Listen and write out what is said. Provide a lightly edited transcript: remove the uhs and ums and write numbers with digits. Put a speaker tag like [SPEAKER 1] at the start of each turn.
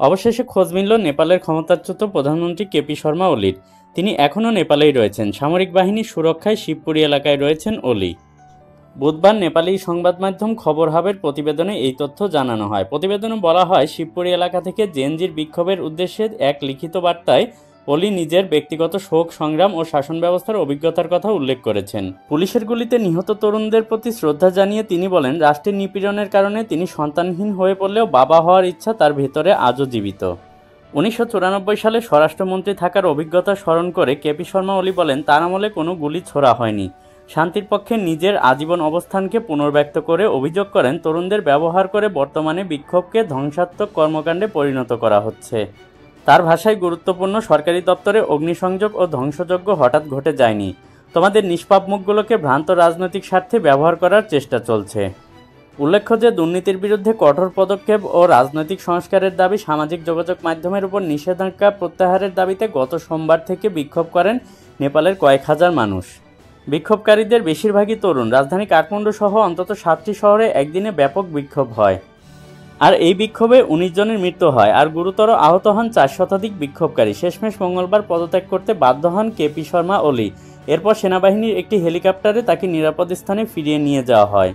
[SPEAKER 1] অবশেষে খোঁজ মিলল নেপালের ক্ষমতাচ্যুত প্রধানমন্ত্রী কেপি শর্মা ওলির। তিনি এখনও নেপালেই রয়েছেন, সামরিক বাহিনীর সুরক্ষায় শিবপুরী এলাকায় রয়েছেন ওলি। বুধবার নেপালি সংবাদ মাধ্যম খবর হাবের প্রতিবেদনে এই তথ্য জানানো হয়। প্রতিবেদনে বলা হয়, শিবপুরী এলাকা থেকে জেএনজির বিক্ষোভের উদ্দেশ্যে এক লিখিত বার্তায় ওলি নিজের ব্যক্তিগত শোক, সংগ্রাম ও শাসন ব্যবস্থার অভিজ্ঞতার কথা উল্লেখ করেছেন। পুলিশের গুলিতে নিহত তরুণদের প্রতি শ্রদ্ধা জানিয়ে তিনি বলেন, রাষ্ট্রের নিপীড়নের কারণে তিনি সন্তানহীন হয়ে পড়লেও বাবা হওয়ার ইচ্ছা তার ভেতরে আজও জীবিত। 1994 সালে স্বরাষ্ট্রমন্ত্রী থাকার অভিজ্ঞতা স্মরণ করে কেপি শর্মা ওলি বলেন, তার আমলে কোনো গুলি ছোড়া হয়নি। শান্তির পক্ষে নিজের আজীবন অবস্থানকে পুনর্ব্যক্ত করে অভিযোগ করেন, তরুণদের ব্যবহার করে বর্তমানে বিক্ষোভকে ধ্বংসাত্মক কর্মকাণ্ডে পরিণত করা হচ্ছে। তার ভাষায়, গুরুত্বপূর্ণ সরকারি দপ্তরে অগ্নিসংযোগ ও ধ্বংসযজ্ঞ হঠাৎ ঘটে যায়নি। তোমাদের নিষ্পাপ মুখগুলোকে ভ্রান্ত রাজনৈতিক স্বার্থে ব্যবহার করার চেষ্টা চলছে। উল্লেখ্য যে, দুর্নীতির বিরুদ্ধে কঠোর পদক্ষেপ ও রাজনৈতিক সংস্কারের দাবি সামাজিক যোগাযোগ মাধ্যমের উপর নিষেধাজ্ঞা প্রত্যাহারের দাবিতে গত সোমবার থেকে বিক্ষোভ করেন নেপালের কয়েক হাজার মানুষ। বিক্ষোভকারীদের বেশিরভাগই তরুণ। রাজধানী কাঠমান্ডু সহ অন্তত 7টি শহরে একদিনে ব্যাপক বিক্ষোভ হয়। আর এই বিক্ষোভে 19 জনের মৃত্যু হয় আর গুরুতর আহত হন 4 শতাধিক বিক্ষোভকারী। শেষমেশ মঙ্গলবার পদত্যাগ করতে বাধ্য হন কেপি শর্মা ওলি। এরপর সেনাবাহিনীর একটি হেলিকপ্টারে তাকে নিরাপদ স্থানে ফিরিয়ে নিয়ে যাওয়া হয়।